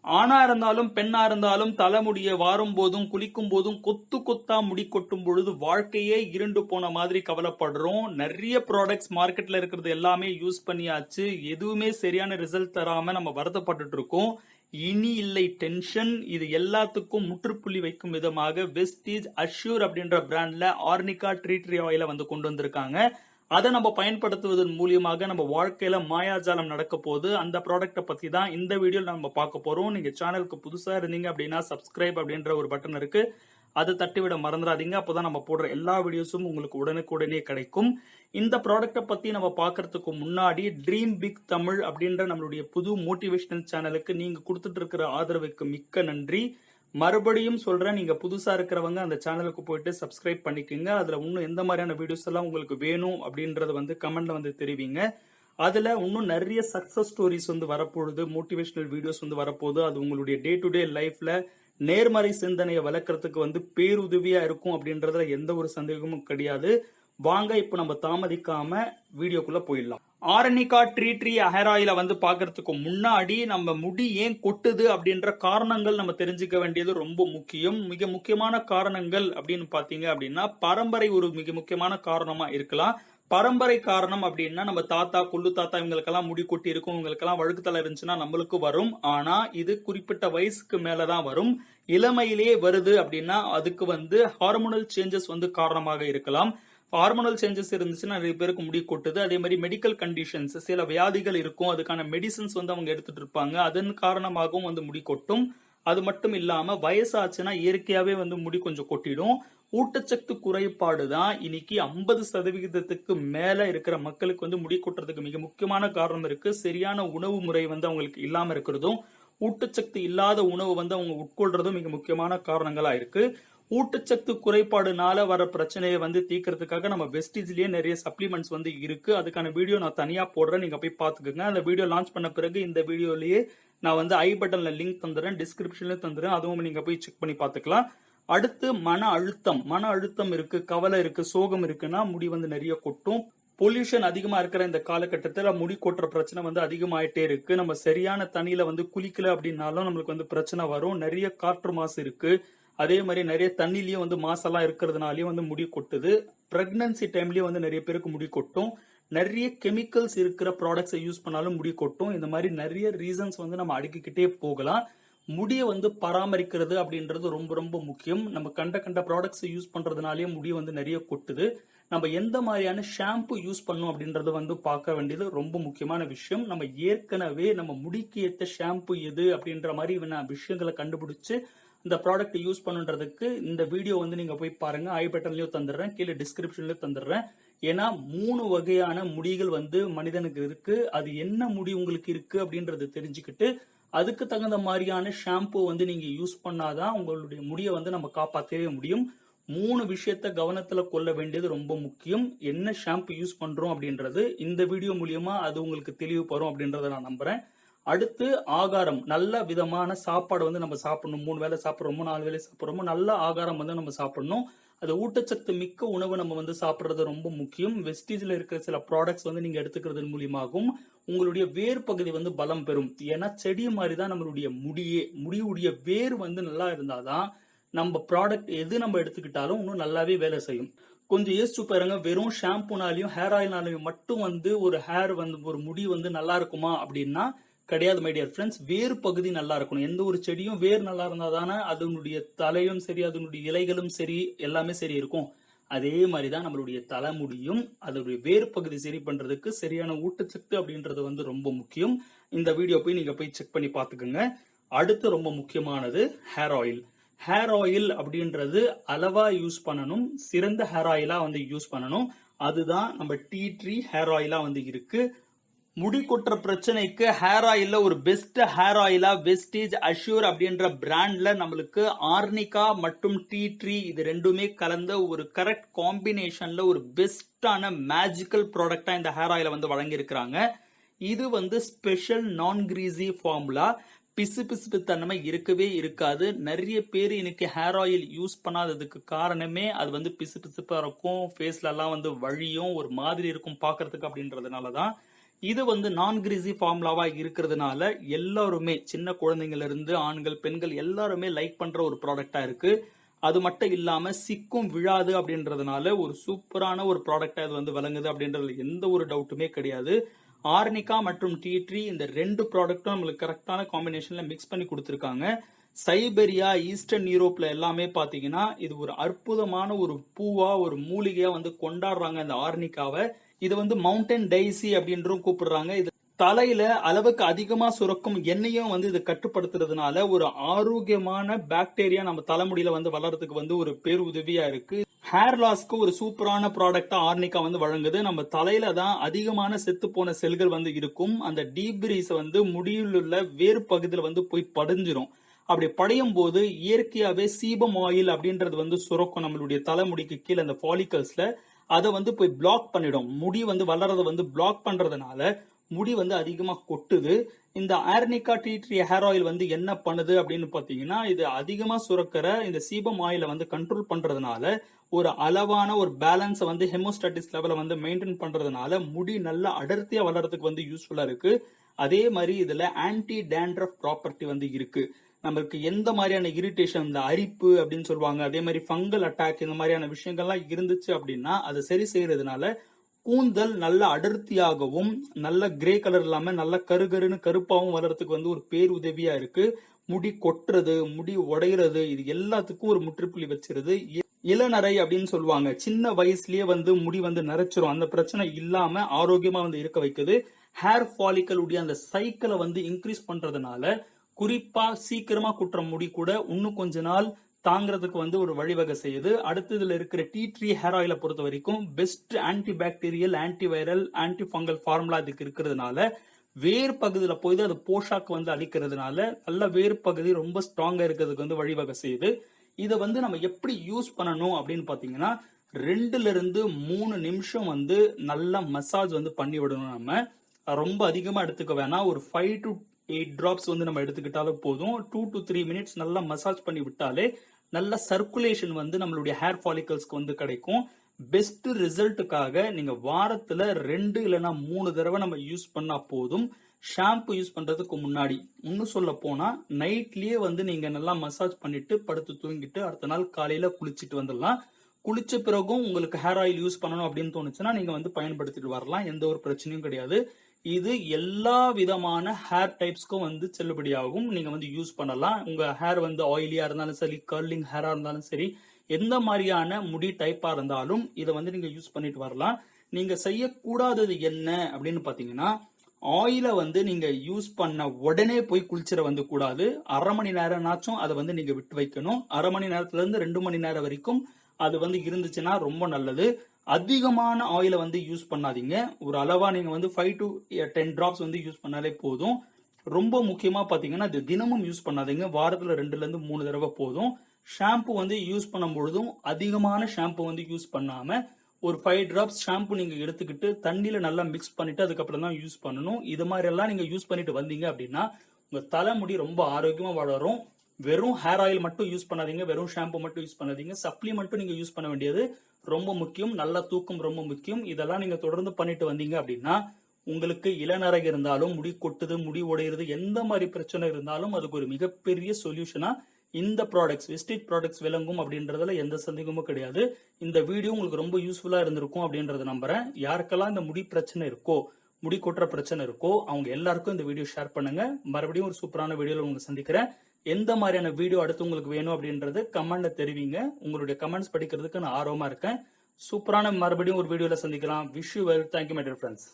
ஆணா இருந்தாலும் பெண்ணா இருந்தாலும் தலைமுடிய வாரும் போதும் குளிக்கும் போதும் கொத்து கொத்தா முடி கொட்டும் பொழுது வாழ்க்கையே இருண்டு போன மாதிரி கவலைப்படுறோம். நிறைய ப்ராடக்ட்ஸ் மார்க்கெட்ல இருக்கிறது எல்லாமே யூஸ் பண்ணியாச்சு, எதுவுமே சரியான ரிசல்ட் தராம நம்ம வருத்தப்பட்டு இருக்கோம். இனி இல்லை டென்ஷன். இது எல்லாத்துக்கும் முற்றுப்புள்ளி வைக்கும் விதமாக வெஸ்டீஜ் அஷ்யூர் அப்படின்ற பிராண்ட்ல ஆர்னிகா ட்ரீ ட்ரீ ஆயில வந்து கொண்டு வந்திருக்காங்க. அதை நம்ம பயன்படுத்துவதன் மூலியமாக நம்ம வாழ்க்கையில மாயாஜாலம் நடக்க போகுது. அந்த ப்ராடக்ட்டை பத்தி தான் இந்த வீடியோல நம்ம பார்க்க போறோம். நீங்க சேனலுக்கு புதுசா இருந்தீங்க அப்படின்னா சப்ஸ்கிரைப் அப்படின்ற ஒரு பட்டன் இருக்கு, அதை தட்டி விட மறந்துடாதீங்க. அப்போதான் நம்ம போடுற எல்லா வீடியோஸும் உங்களுக்கு உடனுக்குடனே கிடைக்கும். இந்த ப்ராடக்ட்டை பத்தி நம்ம பார்க்கறதுக்கு முன்னாடி ட்ரீம் பிக் தமிழ் அப்படின்ற நம்மளுடைய புது மோட்டிவேஷனல் சேனலுக்கு நீங்க கொடுத்துட்டு இருக்கிற ஆதரவுக்கு மிக்க நன்றி. மறுபடியும் சொல்றேன், நீங்க புதுசா இருக்கிறவங்க அந்த சேனலுக்கு போயிட்டு சப்ஸ்கிரைப் பண்ணிக்கோங்க. அதுல இன்னும் எந்த மாதிரியான வீடியோஸ் எல்லாம் உங்களுக்கு வேணும் அப்படின்றத வந்து கமெண்ட்ல வந்து தெரிவிங்க. அதுல இன்னும் நிறைய சக்சஸ் ஸ்டோரிஸ் வந்து வரப்போகுது, மோட்டிவேஷனல் வீடியோஸ் வந்து வரப்போகுது. அது உங்களுடைய டே டு டே லைஃப்ல நேர்மறை சிந்தனையை வளர்க்கறதுக்கு வந்து பேருதவியா இருக்கும் அப்படின்றதுல எந்த ஒரு சந்தேகமும் கிடையாது. வாங்க இப்ப நம்ம தாமதிக்காம வீடியோக்குள்ள போயிடலாம். ஆர்னிகா ட்ரீ ட்ரீ ஹேர் ஆயில வந்து பாக்குறதுக்கு முன்னாடி நம்ம முடி ஏன் கொட்டுது அப்படின்ற காரணங்கள் நம்ம தெரிஞ்சுக்க வேண்டியது ரொம்ப முக்கியம். மிக முக்கியமான காரணங்கள் அப்படின்னு பாத்தீங்க அப்படின்னா பரம்பரை ஒரு மிக முக்கியமான காரணமா இருக்கலாம். பரம்பரை காரணம் அப்படின்னா நம்ம தாத்தா கொள்ளு தாத்தா இவங்களுக்கெல்லாம் முடி கொட்டி இருக்கும், இவங்களுக்கெல்லாம் வழுக்கு தலை இருந்துச்சுன்னா நம்மளுக்கு வரும். ஆனா இது குறிப்பிட்ட வயசுக்கு மேலதான் வரும். இளமையிலேயே வருது அப்படின்னா அதுக்கு வந்து ஹார்மோனல் சேஞ்சஸ் வந்து காரணமாக இருக்கலாம். ஹார்மோனல் சேஞ்சஸ் இருந்துச்சுன்னா நிறைய பேருக்கு முடி கொட்டுது. அதே மாதிரி மெடிக்கல் கண்டிஷன்ஸ், சில வியாதிகள் இருக்கும், அதுக்கான மெடிசன்ஸ் வந்து அவங்க எடுத்துட்டு இருப்பாங்க, அதன் காரணமாகவும் வந்து முடி கொட்டும். அது மட்டும் இல்லாம வயசாச்சுன்னா இயற்கையாவே வந்து முடி கொஞ்சம் கொட்டிடும். ஊட்டச்சத்து குறைபாடு தான் இன்னைக்கு 50% மேல இருக்கிற மக்களுக்கு வந்து முடி கொட்டுறதுக்கு மிக முக்கியமான காரணம் இருக்கு. சரியான உணவு முறை வந்து அவங்களுக்கு இல்லாம இருக்கிறதும், ஊட்டச்சத்து இல்லாத உணவு வந்து அவங்க உட்கொள்றதும் மிக முக்கியமான காரணங்களா இருக்கு. ஊட்டச்சத்து குறைபாடுனால வர பிரச்சனையை வந்து தீர்க்கறதுக்காக நம்ம வெஸ்டீஜ்லயே நிறைய சப்ளிமெண்ட்ஸ் வந்து இருக்கு. அதுக்கான வீடியோ நான் தனியா போடுறேன், நீங்க போய் பாத்துக்கோங்க. அந்த வீடியோ லான்ச் பண்ண பிறகு இந்த வீடியோலயே நான் வந்து ஐ பட்டன்ல லிங்க் தந்துடுறேன், டிஸ்கிரிப்ஷன்ல தந்துடுறேன், அதுவும் நீங்க போய் செக் பண்ணி பாத்துக்கலாம். அடுத்து மன அழுத்தம் இருக்கு, கவலை இருக்கு, சோகம் இருக்குன்னா முடி வந்து நிறைய கொட்டும். பொல்யூஷன் அதிகமா இருக்கிற இந்த காலகட்டத்துல முடி கொட்டுற பிரச்சனை வந்து அதிகமாயிட்டே இருக்கு. நம்ம சரியான தண்ணியில வந்து குளிக்கல அப்படின்னாலும் நம்மளுக்கு வந்து பிரச்சனை வரும். நிறைய காற்று மாசு இருக்கு, அதே மாதிரி நிறைய தண்ணிலயும் வந்து மாசெல்லாம் இருக்கிறதுனாலயும் வந்து முடி கொட்டுது. பிரெக்னன்சி டைம்லயும் வந்து நிறைய பேருக்கு முடி கொட்டும். நிறைய கெமிக்கல்ஸ் இருக்கிற ப்ராடக்ட்ஸை யூஸ் பண்ணாலும் முடி கொட்டும். இந்த மாதிரி நிறைய ரீசன்ஸ் வந்து நம்ம அடுக்கிக்கிட்டே போகலாம். முடியை வந்து பராமரிக்கிறது அப்படின்றது ரொம்ப ரொம்ப முக்கியம். நம்ம கண்ட ப்ராடக்ட்ஸ் யூஸ் பண்றதுனாலயே முடி வந்து நிறைய கொட்டுது. நம்ம எந்த மாதிரியான ஷாம்பு யூஸ் பண்ணணும் அப்படின்றத வந்து பார்க்க வேண்டியது ரொம்ப முக்கியமான விஷயம். நம்ம ஏற்கனவே நம்ம முடிக்கு ஏற்ற ஷாம்பு எது அப்படின்ற மாதிரி விஷயங்களை கண்டுபிடிச்சு இந்த ப்ராடக்ட் யூஸ் பண்ணுன்றதுக்கு இந்த வீடியோ வந்து நீங்க போய் பாருங்க. ஐ பட்டன்லயும் தந்துடுறேன், கீழே டிஸ்கிரிப்ஷன்லயும் தந்துடுறேன். ஏன்னா 3 வகையான முடிகள் வந்து மனிதனுக்கு இருக்கு. அது என்ன முடி உங்களுக்கு இருக்கு அப்படின்றத தெரிஞ்சுக்கிட்டு அதுக்கு தகுந்த மாதிரியான ஷாம்பு வந்து நீங்க யூஸ் பண்ணாதான் உங்களுடைய முடியை வந்து நம்ம காப்பாற்றவே முடியும். 3 விஷயத்த கவனத்துல கொள்ள வேண்டியது ரொம்ப முக்கியம். என்ன ஷாம்பு யூஸ் பண்றோம் அப்படின்றது இந்த வீடியோ மூலியமா அது உங்களுக்கு தெளிவு பெறும் அப்படின்றத நான் நம்புறேன். அடுத்து ஆகாரம், நல்ல விதமான சாப்பாடு வந்து நம்ம சாப்பிடணும். 3 வேளை சாப்பிட்றோமோ 4 வேளை சாப்பிட்றோமோ நல்ல ஆகாரம் வந்து நம்ம சாப்பிடணும். அது ஊட்டச்சத்து மிக்க உணவு நம்ம வந்து சாப்பிட்றது ரொம்ப முக்கியம். வெஸ்டீஜ்ல இருக்கிற சில ப்ராடக்ட்ஸ் வந்து நீங்க எடுத்துக்கிறது மூலியமாகவும் உங்களுடைய வேர் பகுதி வந்து பலம் பெறும். ஏன்னா செடி மாதிரி தான் நம்மளுடைய முடியுடைய வேர் வந்து நல்லா இருந்தாதான் நம்ம ப்ராடக்ட் எது நம்ம எடுத்துக்கிட்டாலும் இன்னும் நல்லாவே வேலை செய்யும். கொஞ்சம் யோசிச்சு பாருங்க, வெறும் ஷாம்புனாலையும் ஹேர் ஆயில்னாலையும் மட்டும் வந்து ஒரு ஹேர் வந்து ஒரு முடி வந்து நல்லா இருக்குமா அப்படின்னா கிடையாது மை டியர் ஃப்ரெண்ட்ஸ். வேர் பகுதி நல்லா இருக்கணும். எந்த ஒரு செடியும் வேர் நல்லா இருந்தா தானே அதனுடைய தலையும் சரி, அதனுடைய இலைகளும் சரி, எல்லாமே சரி இருக்கும். அதே மாதிரிதான் நம்மளுடைய தலைமுடியும் அதனுடைய வேர் பகுதி சரி பண்றதுக்கு சரியான ஊட்டச்சத்து அப்படின்றது வந்து ரொம்ப முக்கியம். இந்த வீடியோ போய் நீங்க போய் செக் பண்ணி பாத்துக்கோங்க. அடுத்து ரொம்ப முக்கியமானது ஹேர் ஆயில். ஹேர் ஆயில் அப்படின்றது அளவா யூஸ் பண்ணணும், சிறந்த ஹேர் ஆயிலா வந்து யூஸ் பண்ணணும். அதுதான் நம்ம டீ ட்ரீ ஹேர் ஆயிலா வந்து இருக்கு. முடி கொட்டுற பிரச்சனைக்கு ஹேர் ஆயில்ல ஒரு பெஸ்ட் ஹேர் ஆயிலா வெஸ்டீஜ் அஷ்யூர் அப்படின்ற பிராண்ட்ல நம்மளுக்கு ஆர்னிகா மற்றும் டீ ட்ரீ இது ரெண்டுமே கலந்த ஒரு கரெக்ட் காம்பினேஷன்ல ஒரு பெஸ்டான மேஜிக்கல் ப்ராடக்டா இந்த ஹேர் ஆயில வந்து வழங்கியிருக்கிறாங்க. இது வந்து ஸ்பெஷல் நான் கிரீசி ஃபார்முலா. பிசு தன்மை இருக்கவே இருக்காது. நிறைய பேர் இன்னைக்கு ஹேர் ஆயில் யூஸ் பண்ணாததுக்கு காரணமே அது வந்து பிசுப்பா இருக்கும், ஃபேஸ்ல எல்லாம் வந்து வழியும் ஒரு மாதிரி இருக்கும் பாக்குறதுக்கு அப்படின்றதுனாலதான். இது வந்து நான் கிரீஸி ஃபார்முலாவா இருக்கிறதுனால எல்லாருமே சின்ன குழந்தைங்கள்ல இருந்து ஆண்கள் பெண்கள் எல்லாருமே லைக் பண்ற ஒரு ப்ராடக்டா இருக்கு. அது மட்டும் இல்லாம சிக்கும் விழாது அப்படின்றதுனால ஒரு சூப்பரான ஒரு ப்ராடக்டா இது வந்து விளங்குது அப்படின்றதுல எந்த ஒரு டவுட்டுமே கிடையாது. ஆர்னிகா மற்றும் டீ ட்ரீ இந்த 2 ப்ராடக்ட்டும் நம்மளுக்கு கரெக்டான காம்பினேஷன்ல மிக்ஸ் பண்ணி கொடுத்துருக்காங்க. சைபெரியா ஈஸ்டர்ன் யூரோப்ல எல்லாமே பாத்தீங்கன்னா இது ஒரு அற்புதமான ஒரு பூவா ஒரு மூலிகையா வந்து கொண்டாடுறாங்க இந்த ஆர்னிகாவை. இது வந்து மவுண்டன் டைசி அப்படின்றும் கூப்பிடுறாங்க. இது தலையில அளவுக்கு அதிகமா சுரக்கும் எண்ணெயும் வந்து இது கட்டுப்படுத்துறதுனால ஒரு ஆரோக்கியமான பாக்டீரியா நம்ம தலைமுடியில வந்து வளர்றதுக்கு வந்து ஒரு பேருதவியா இருக்கு. ஹேர் லாஸ்க்கு ஒரு சூப்பரான ப்ராடக்டா ஆர்னிகா வந்து வழங்குது. நம்ம தலையில தான் அதிகமான செத்து போன செல்கள் வந்து இருக்கும். அந்த டீப்ரீஸ் வந்து முடியில் உள்ள வேறு பகுதியில் வந்து போய் படிஞ்சிரும். அப்படி படையும் போது இயற்கையாவே சீபம் ஆயில் அப்படின்றது வந்து சுரக்கும் நம்மளுடைய தலைமுடிக்கு கீழே அந்த ஃபாலிகல்ஸ்ல. அதை வந்து போய் பிளாக் பண்ணிடும். முடி வந்து வளர்றத வந்து பிளாக் பண்றதுனால முடி வந்து அதிகமா கொட்டுது. இந்த Arnika tea tree hair oil வந்து என்ன பண்ணுது அப்படின்னு பாத்தீங்கன்னா இது அதிகமா சுரக்கிற இந்த சீபம் ஆயில வந்து கண்ட்ரோல் பண்றதுனால ஒரு அளவான ஒரு பேலன்ஸ் வந்து ஹெமோஸ்டாட்டிஸ் லெவல வந்து மெயின்டைன் பண்றதுனால முடி நல்லா அடர்த்தியா வளர்றதுக்கு வந்து யூஸ்ஃபுல்லா இருக்கு. அதே மாதிரி இதுல ஆன்டி டேண்ட்ரஃப் ப்ராப்பர்ட்டி வந்து இருக்கு. நமக்கு எந்த மாதிரியான இரிட்டேஷன் இந்த அரிப்பு அப்படின்னு சொல்லுவாங்க, அதே மாதிரி ஃபங்கல் அட்டாக் இந்த மாதிரியான விஷயங்கள்லாம் இருந்துச்சு அப்படின்னா அதை சரி செய்யறதுனால கூந்தல் நல்ல அடர்த்தியாகவும் நல்ல கிரே கலர் இல்லாம நல்ல கருகருன்னு கருப்பாவும் வளர்றதுக்கு வந்து ஒரு பேருதவியா இருக்கு. முடி கொட்டுறது முடி உடையிறது இது எல்லாத்துக்கும் ஒரு முற்றுப்புள்ளி வச்சிருது. இளநரை அப்படின்னு சொல்லுவாங்க, சின்ன வயசுலயே வந்து முடி வந்து நரைச்சிரும். அந்த பிரச்சனை இல்லாம ஆரோக்கியமா வந்து இருக்க வைக்குது. ஹேர் ஃபாலிக்கல் உடைய அந்த சைக்கிளை வந்து இன்க்ரீஸ் பண்றதுனால குறிப்பா சீக்கிரமா குற்ற முடி கூட இன்னும் கொஞ்ச நாள் தாங்கிறதுக்கு வந்து ஒரு வழிவகை செய்யுது. அடுத்ததுல இருக்கிற டீ ட்ரீ ஹேர் ஆயிலை பொறுத்த வரைக்கும் best anti bacterial anti viral anti fungal formula இதுக்கு இருக்கிறதுனால வேர் பகுதியில போய் அது போஷாக்கு வந்து அளிக்கிறதுனால நல்ல வேர் பகுதி ரொம்ப ஸ்ட்ராங்கா இருக்கிறதுக்கு வந்து வழிவகை செய்யுது. இதை வந்து நம்ம எப்படி யூஸ் பண்ணணும் அப்படின்னு பாத்தீங்கன்னா 2ல இருந்து 3 நிமிஷம் வந்து நல்லா மசாஜ் வந்து பண்ணி விடணும். நம்ம ரொம்ப அதிகமா எடுத்துக்க வேணாம். ஒரு 5 to 8 டிராப்ஸ் வந்து நம்ம எடுத்துக்கிட்டாலும் போதும். 2 to 3 மினிட்ஸ் நல்லா மசாஜ் பண்ணி விட்டாலே நல்ல சர்க்குலேஷன் வந்து நம்மளுடைய ஹேர் ஃபாலிகல்ஸ்க்கு வந்து கிடைக்கும். பெஸ்ட் ரிசல்ட்டுக்காக நீங்க வாரத்துல 2 இல்லைன்னா 3 தடவை நம்ம யூஸ் பண்ணா போதும். ஷாம்பு யூஸ் பண்றதுக்கு முன்னாடி இன்னும் சொல்ல போனா நைட்லயே வந்து நீங்க நல்லா மசாஜ் பண்ணிட்டு படுத்து தூங்கிட்டு அடுத்த நாள் காலையில குளிச்சுட்டு வந்துடலாம். குளிச்ச பிறகும் உங்களுக்கு ஹேர் ஆயில் யூஸ் பண்ணணும் அப்படின்னு தோணுச்சுன்னா நீங்க வந்து பயன்படுத்திட்டு வரலாம். எந்த ஒரு பிரச்சனையும் கிடையாது. இது எல்லா விதமான ஹேர் டைப்ஸ்க்கும் வந்து செல்லுபடியாகும். நீங்க வந்து யூஸ் பண்ணலாம். உங்க ஹேர் வந்து ஆயிலியா இருந்தாலும் சரி, கர்லிங் ஹேரா இருந்தாலும் சரி, எந்த மாதிரியான முடி டைப்பா இருந்தாலும் இதை வந்து நீங்க யூஸ் பண்ணிட்டு வரலாம். நீங்க செய்யக்கூடாதது என்ன அப்படின்னு பாத்தீங்கன்னா ஆயிலை வந்து நீங்க யூஸ் பண்ண உடனே போய் குளிச்சிட வந்து கூடாது. 1/2 மணி நேரம்னாச்சும் அதை வந்து நீங்க விட்டு வைக்கணும். 1/2 மணி நேரத்துல இருந்து 2 மணி நேரம் வரைக்கும் அது வந்து இருந்துச்சுன்னா ரொம்ப நல்லது. அதிகமான ஆயிலை வந்து யூஸ் பண்ணாதீங்க. ஒரு அளவா நீங்க வந்து 5 to 10 டிராப்ஸ் வந்து யூஸ் பண்ணாலே போதும். ரொம்ப முக்கியமா பாத்தீங்கன்னா இது தினமும் யூஸ் பண்ணாதீங்க. வாரத்துல 2ல இருந்து 3 தடவை போதும். ஷாம்பு வந்து யூஸ் பண்ணும் பொழுதும் அதிகமான ஷாம்பு வந்து யூஸ் பண்ணாம ஒரு 5 டிராப்ஸ் ஷாம்பு நீங்க எடுத்துக்கிட்டு தண்ணியில நல்லா மிக்ஸ் பண்ணிட்டு அதுக்கப்புறம் தான் யூஸ் பண்ணணும். இது மாதிரி எல்லாம் நீங்க யூஸ் பண்ணிட்டு வந்தீங்க அப்படின்னா உங்க தலைமுடி ரொம்ப ஆரோக்கியமா வளரும். வெறும் ஹேர் ஆயில் மட்டும் யூஸ் பண்ணாதீங்க, வெறும் ஷாம்பு மட்டும் யூஸ் பண்ணாதீங்க. சப்ளிமெண்ட்டும் நீங்க யூஸ் பண்ண வேண்டியது ரொம்ப முக்கியம். நல்ல தூக்கம் ரொம்ப முக்கியம். இதெல்லாம் நீங்க தொடர்ந்து பண்ணிட்டு வந்தீங்க அப்படின்னா உங்களுக்கு இளநரை இருந்தாலும் முடி கொட்டுது முடி உடையிறது எந்த மாதிரி பிரச்சனை இருந்தாலும் அதுக்கு ஒரு மிகப்பெரிய சொல்யூஷனா இந்த ப்ராடக்ட்ஸ் வெஸ்டேஜ் ப்ராடக்ட்ஸ் விளங்கும் அப்படின்றதுல எந்த சந்தேகமும் கிடையாது. இந்த வீடியோ உங்களுக்கு ரொம்ப யூஸ்ஃபுல்லா இருந்திருக்கும் அப்படின்றத நம்புறேன். யாருக்கெல்லாம் இந்த முடி பிரச்சனை இருக்கோ முடி கொட்டுற பிரச்சனை இருக்கோ அவங்க எல்லாருக்கும் இந்த வீடியோ ஷேர் பண்ணுங்க. மறுபடியும் ஒரு சூப்பரான வீடியோல உங்களுக்கு சந்திக்கிறேன். எந்த மாதிரியான வீடியோ அடுத்து உங்களுக்கு வேணும் அப்படின்றது கமெண்ட்ல தெரிவிங்க. உங்களுடைய கமெண்ட்ஸ் படிக்கிறதுக்கு நான் ஆர்வமா இருக்கேன். சூப்பரான மறுபடியும் ஒரு வீடியோல சந்திக்கலாம். Wish you well. Thank you my dear friends.